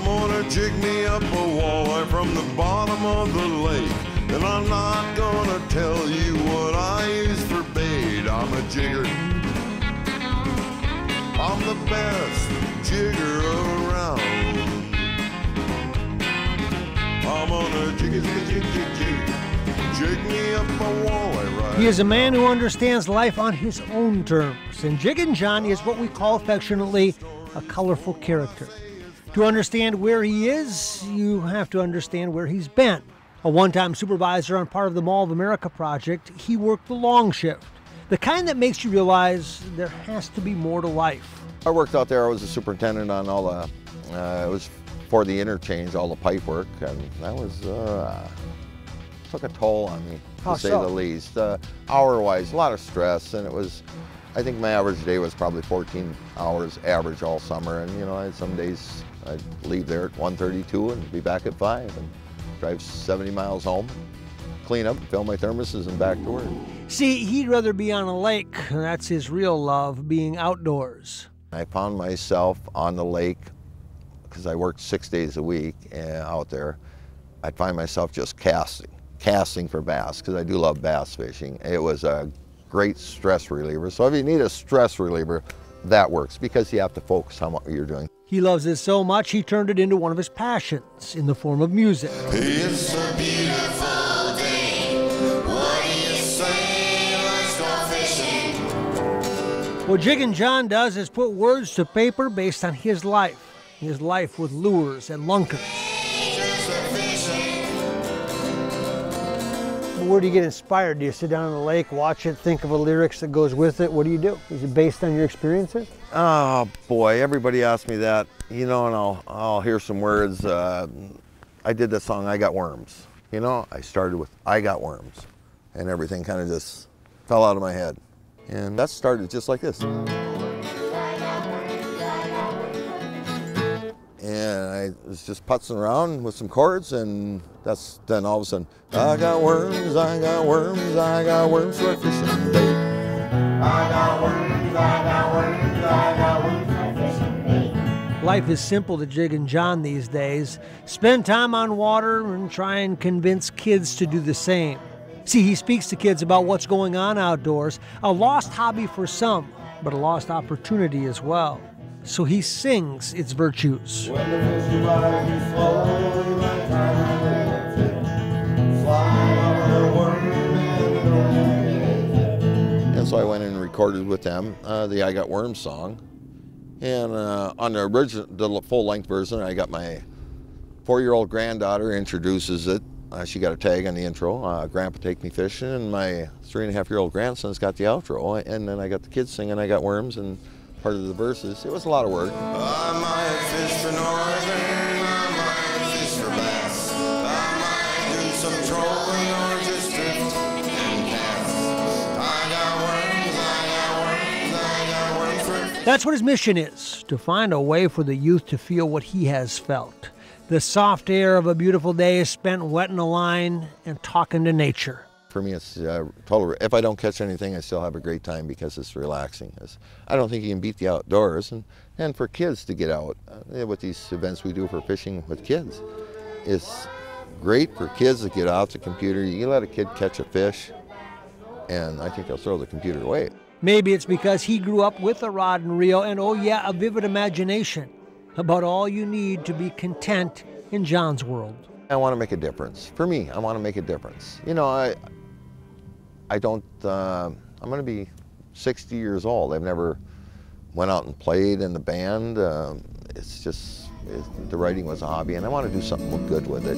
gonna jig me up a walleye from the bottom of the lake. And I'm not gonna tell you what I use for bait. I'm a jigger. I'm the best jigger around. I'm gonna jig me up a walleye right. He is a man who understands life on his own terms, and Jiggin John is what we call affectionately a colorful character. To understand where he is, you have to understand where he's been. A one-time supervisor on part of the Mall of America project, he worked the long shift, the kind that makes you realize there has to be more to life. I worked out there. I was a superintendent on all the, it was for the interchange, all the pipe work, and that was, took a toll on me, to say the least. Hour-wise, a lot of stress, and it was, I think my average day was probably 14 hours average all summer, and you know, I had some days I'd leave there at 1:32 and be back at 5, and drive 70 miles home, clean up, fill my thermoses, and back to work. See, he'd rather be on a lake. That's his real love, being outdoors. I found myself on the lake, because I worked 6 days a week out there. I'd find myself just casting for bass, because I do love bass fishing. It was a great stress reliever. So if you need a stress reliever, that works, because you have to focus on what you're doing. He loves it so much, he turned it into one of his passions in the form of music. It's a beautiful day. What do you say? Let's go fishing. What Jiggin John does is put words to paper based on his life with lures and lunkers. Where do you get inspired? Do you sit down on the lake, watch it, think of a lyrics that goes with it? What do you do? Is it based on your experiences? Oh boy, everybody asks me that, you know, and I'll hear some words. I did the song, I Got Worms. You know, I started with, I got worms, and everything kind of just fell out of my head. And that started just like this. And I was just putzing around with some chords, and then all of a sudden, I got worms, I got worms, I got worms for fishing bait. I got worms, I got worms, I got worms for fishing bait. Life is simple to Jiggin John these days. Spend time on water and try and convince kids to do the same. See, he speaks to kids about what's going on outdoors, a lost hobby for some, but a lost opportunity as well. So he sings its virtues. When the fish revive you slowly, like time slide over the worm and so I went and recorded with them the I Got Worms song. And on the original, the full-length version, I got my 4-year-old granddaughter introduces it. She got a tag on the intro, Grandpa Take Me Fishing, and my 3.5-year-old grandson's got the outro. And then I got the kids singing I Got Worms and part of the verses. It was a lot of work. I might fish for northern, I might fish for bass. I might do some trolling or just drift and cast. I got worms, I got worms, I got worms for... That's what his mission is, to find a way for the youth to feel what he has felt. The soft air of a beautiful day is spent wetting a line and talking to nature. For me, it's total. If I don't catch anything, I still have a great time because it's relaxing. I don't think you can beat the outdoors, and for kids to get out with these events we do for fishing with kids, it's great for kids to get off the computer. You can let a kid catch a fish, and I think they'll throw the computer away. Maybe it's because he grew up with a rod and reel and, oh yeah, a vivid imagination about all you need to be content in John's world. I want to make a difference. For me, I want to make a difference. You know, I don't, I'm going to be 60 years old. I've never went out and played in the band. It's just, the writing was a hobby, and I want to do something good with it.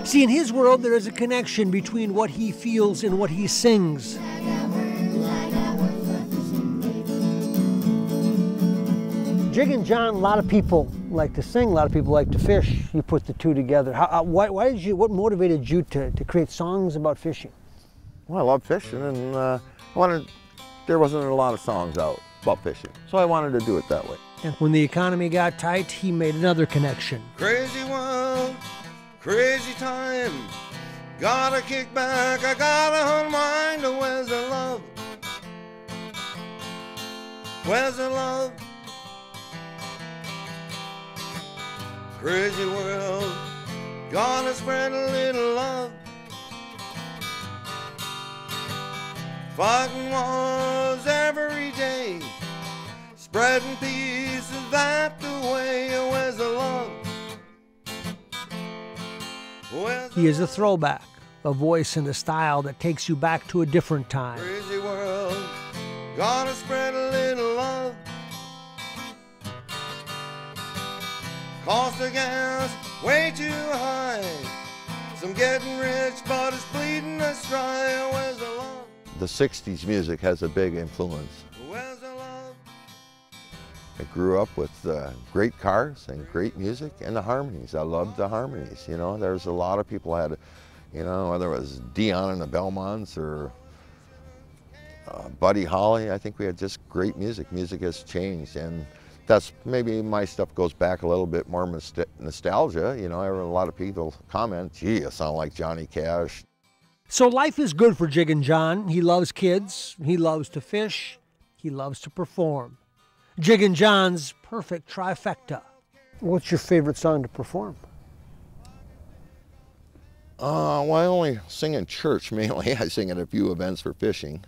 See, in his world, there is a connection between what he feels and what he sings. Jiggin John, a lot of people like to sing, a lot of people like to fish. You put the two together. What motivated you to create songs about fishing? Well, I love fishing, and there wasn't a lot of songs out about fishing, so I wanted to do it that way. And when the economy got tight, he made another connection. Crazy world, crazy time. Gotta kick back, I gotta unwind. Where's the love? Where's the love? Crazy world, gonna spread a little love. Fighting wars every day, spreading peace, is that the way? Where's the love? Where's the He is a throwback, a voice and a style that takes you back to a different time. crazy world, gonna spread a little love. Cost of gas way too high, some getting rich but it's bleeding us dry. Where's the love? The 60s music has a big influence. Where's the love? I grew up with great cars and great music and the harmonies. I loved the harmonies, you know. There's a lot of people had, you know, whether it was Dion and the Belmonts or Buddy Holly, I think we had just great music. Music has changed, and that's maybe my stuff goes back a little bit more nostalgia. You know, a lot of people comment, gee, you sound like Johnny Cash. So life is good for Jiggin John. He loves kids, he loves to fish, he loves to perform. Jiggin John's perfect trifecta. What's your favorite song to perform? Well, I only sing in church mainly. I sing at a few events for fishing.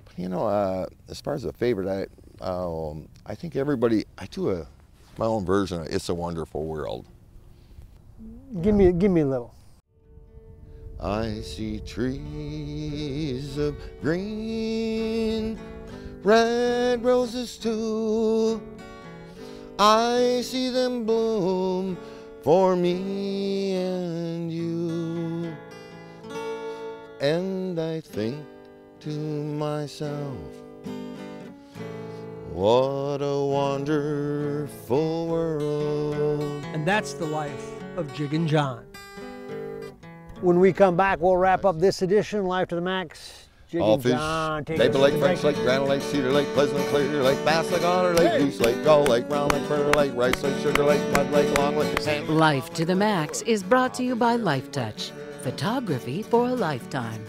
But you know, as far as a favorite, I think everybody, I do my own version of It's a Wonderful World. Give me a little. I see trees of green, red roses too. I see them bloom for me and you. And I think to myself, what a wonderful world. And that's the life of Jiggin John. When we come back, we'll wrap up this edition, Life to the Max. All Jiggin fish, John, take Maple us Lake, to the French Lake, Granite Lake, Cedar Lake, Pleasant and Clear Lake, Bass Lake, Otter Lake, Goose Lake, Gull Lake, Round Lake, Fur Lake, Rice Lake, Sugar Lake, Mud Lake, Long Lake, Sand. Life to the Max is brought to you by Life Touch. Photography for a lifetime.